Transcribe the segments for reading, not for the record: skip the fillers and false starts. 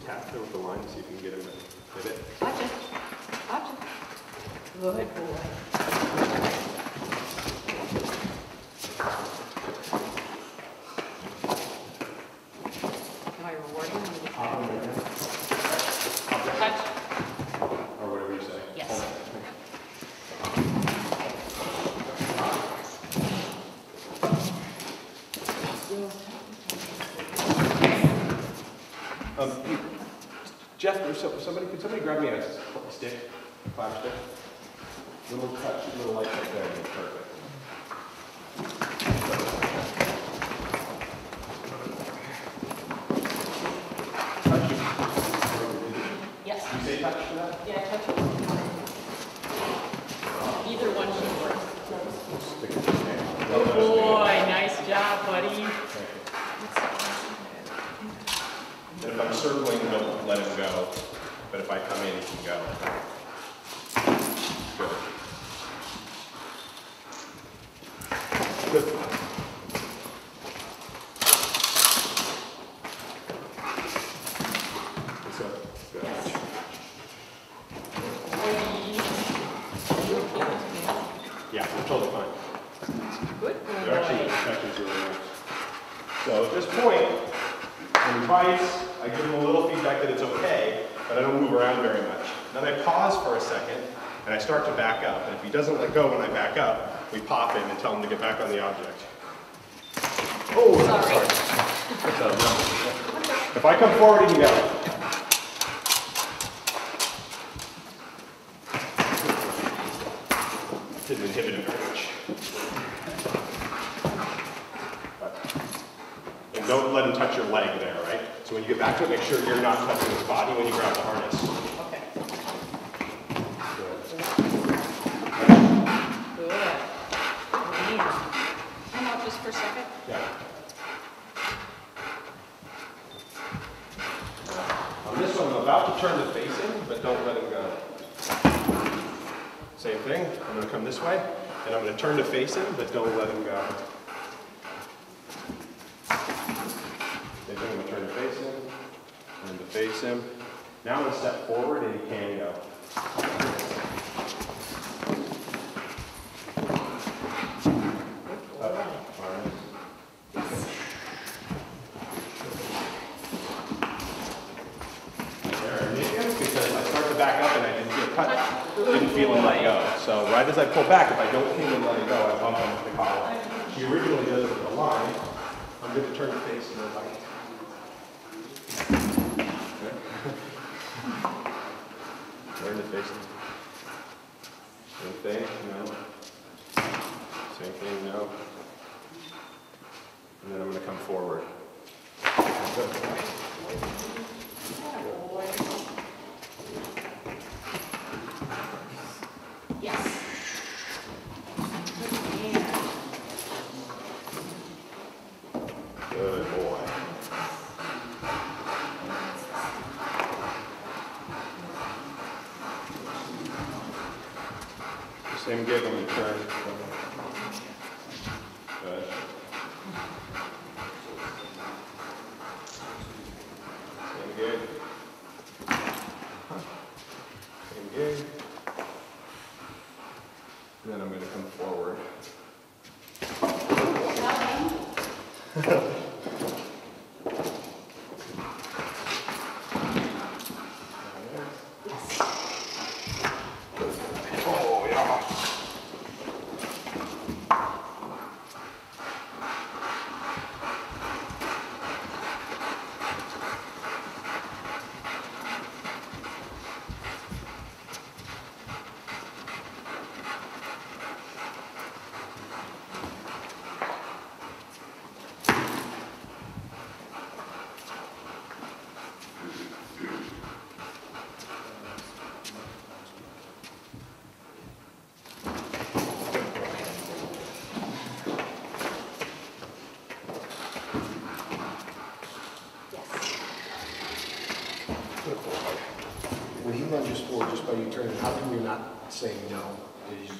tap there with the line, see if you can get him to pivot. Watch it. Watch it. Good boy. Am I rewarding him? Touch. Or whatever you say. Yes. Jeff, could somebody grab me a stick, a fire stick? Little touch, little light right there, perfect. Touch. Yes. You say touch for that? Yeah, touch it. Either one should work. Stick it in there. Good boy. Nice job, buddy. And if I'm circling, don't let him go. But if I come in, he can go. Good. Good. What's up? Good. Yeah, we're totally fine. Good boy. They're actually really nice. So at this point, when he bites, I give him a little feedback that it's okay, but I don't move around very much. Then I pause for a second, and I start to back up. And if he doesn't let go when I back up, we pop him and tell him to get back on the object. Oh, sorry. If I come forward, he can go. Didn't inhibit him very much. And don't let him touch your leg there, right? So when you get back to it, make sure you're not touching his body when you grab the harness. Okay. Good. Good. Come out just for a second. Yeah. On this one, I'm about to turn to face him, but don't let him go. Same thing. I'm going to come this way, and I'm going to turn to face him, but don't let him go. Same thing. I'm going to turn to face him, turn to face him. Now I'm going to step forward, and he can go. Didn't feel him let go. So right as I pull back, if I don't feel him letting go, I bump him with the collar. He originally does it with the line. I'm going to turn the face and bite. Turn the face. Same thing, no. Same thing, no. And then I'm going to come forward. Good. Yes. Good boy. Same gig on the turn. Good. Same gig. Same gig. And then I'm going to come forward. Oh, yeah. When he lunges forward just by you turning, how come you're not saying no?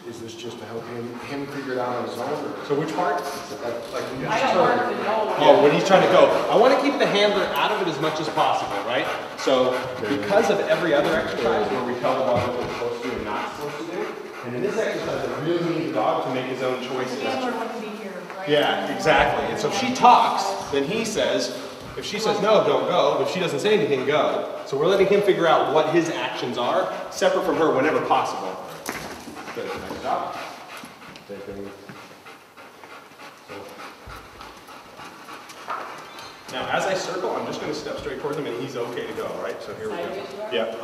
Is this just to help him figure it out on his own? Or? So which part? Like when you I just don't turn, work the no. Oh, when he's trying to go, I want to keep the handler out of it as much as possible, right? So because of every other exercise where we tell the dog what they're supposed to do and not supposed to do, and in this exercise I really need the dog to make his own choices. The handler wouldn't be here, right? Yeah, exactly. And so if she talks, then he says, if she says no, don't go. If she doesn't say anything, go. So we're letting him figure out what his actions are, separate from her whenever possible. Good, nice job. Now, as I circle, I'm just going to step straight towards him, and he's okay to go, right? So here we go. Yep,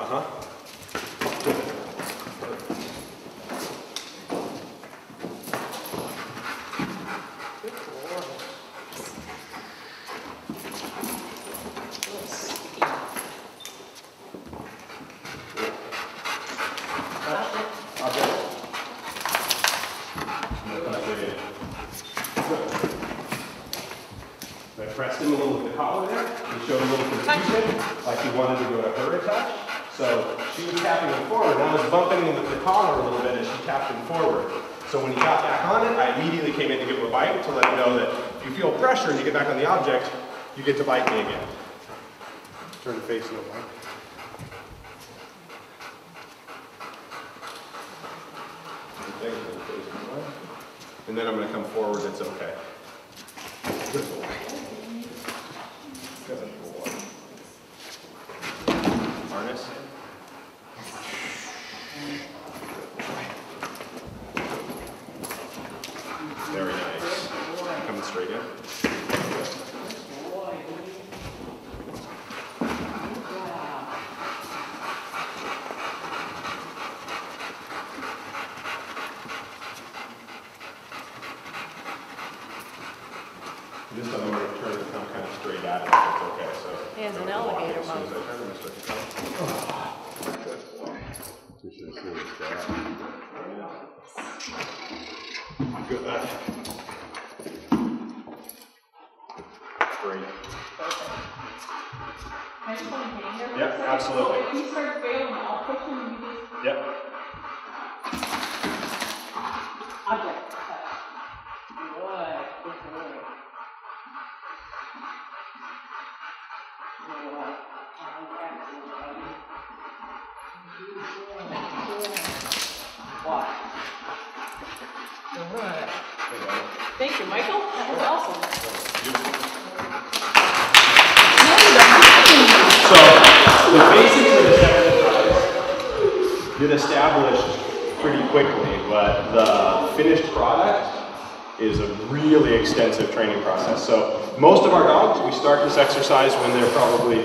I pressed him a little with the collar there. He showed a little confusion, like he wanted to go to her touch. So she was tapping him forward, and I was bumping him with the collar a little bit as she tapped him forward. So when he got back on it, I immediately came in to give him a bite to let him know that if you feel pressure and you get back on the object, you get to bite me again. Turn the face a little more. And then I'm going to come forward, it's okay. Good boy. Good boy. Harness. Very nice. Coming straight in. This time I'm going to turn to come kind of straight at it, if it's okay. So He has an alligator as soon as mouth. I turn, I'm going to start to come. Good boy. Good. Great. Can I just want to hang there for a Yep, second? absolutely. So if you start failing, I'll push him and you just Yep. object. Good boy. Watch. All right. Okay. Thank you, Michael. That was awesome. So the basics of the exercise get established pretty quickly, but the finished product is a really extensive training process. So most of our dogs, we start this exercise when they're probably,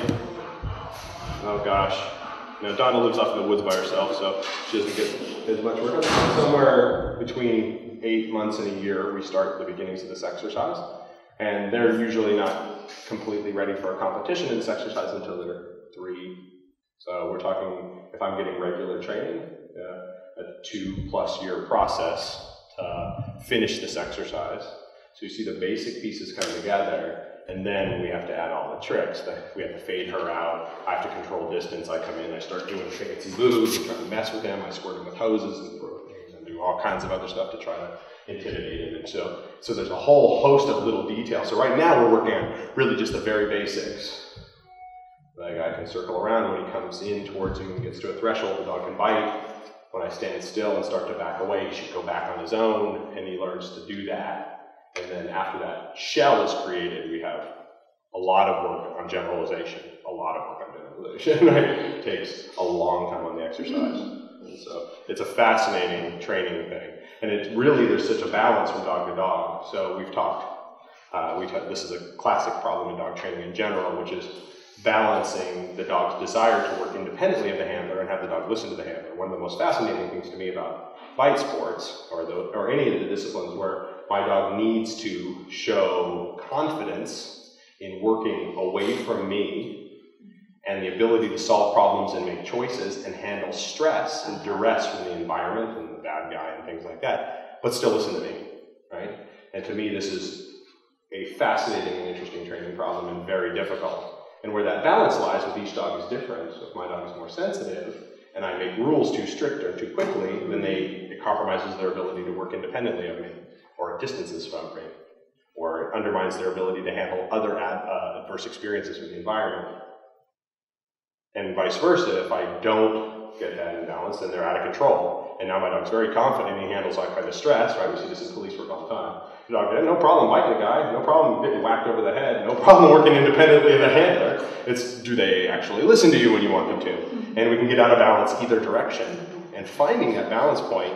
oh gosh, now Donna lives off in the woods by herself, so she doesn't get as much work. Somewhere between 8 months and a year, we start the beginnings of this exercise. And they're usually not completely ready for a competition in this exercise until they're 3. So we're talking, if I'm getting regular training, a 2+ year process to finish this exercise. So you see the basic pieces come together, and then we have to add all the tricks. We have to fade her out. I have to control distance. I come in, I start doing fancy moves and try to mess with him. I squirt him with hoses and throw things and do all kinds of other stuff to try to intimidate him. And so there's a whole host of little details. So right now we're working on really just the very basics. The guy can circle around when he comes in towards you and gets to a threshold. The dog can bite. When I stand still and start to back away, he should go back on his own, and he learns to do that. And then after that shell is created, we have a lot of work on generalization. A lot of work on generalization, right? It takes a long time on the exercise. And so it's a fascinating training thing. And it's really, there's such a balance from dog to dog. So we've talked, this is a classic problem in dog training in general, which is balancing the dog's desire to work independently of the handler and have the dog listen to the handler. One of the most fascinating things to me about bite sports, or any of the disciplines where my dog needs to show confidence in working away from me and the ability to solve problems and make choices and handle stress and duress from the environment and the bad guy and things like that, but still listen to me, right? And to me, this is a fascinating and interesting training problem and very difficult. And where that balance lies with each dog is different. So if my dog is more sensitive and I make rules too strict or too quickly, then it compromises their ability to work independently of me or distances from me. or it undermines their ability to handle other adverse experiences with the environment. And vice versa, if I don't get that in balance, then they're out of control. And now my dog's very confident, he handles that kind of stress, right? We see this in police work all the time. The dog had no problem biting a guy, no problem getting whacked over the head, no problem working independently of the handler. It's, do they actually listen to you when you want them to? And we can get out of balance either direction. And finding that balance point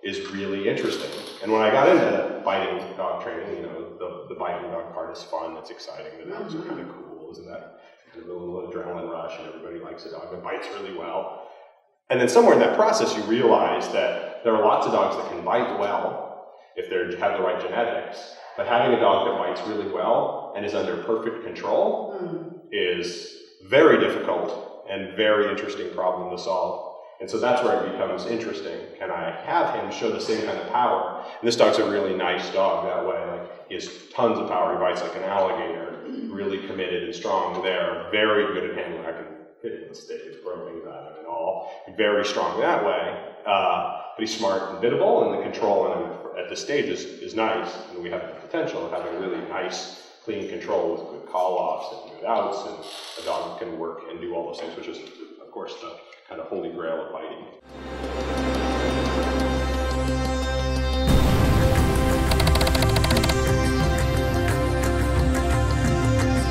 is really interesting. And when I got into biting dog training, you know, the biting dog part is fun, it's exciting, the dogs are kind of cool, isn't that? Kind of a little adrenaline rush, and everybody likes a dog that bites really well. And then somewhere in that process, you realize that there are lots of dogs that can bite well if they have the right genetics, but having a dog that bites really well and is under perfect control is very difficult and very interesting problem to solve. And so that's where it becomes interesting. Can I have him show the same kind of power? And this dog's a really nice dog that way. Like, he has tons of power. He bites like an alligator, really committed and strong there, very good at handling. I can hit him with sticks, throw things at him and all. Very strong that way. But he's smart and biddable, and the control on him at this stage is nice. And we have the potential of having really nice, clean control with good call-offs and good outs, and a dog can work and do all those things, which is, of course, the kind of holy grail of biting.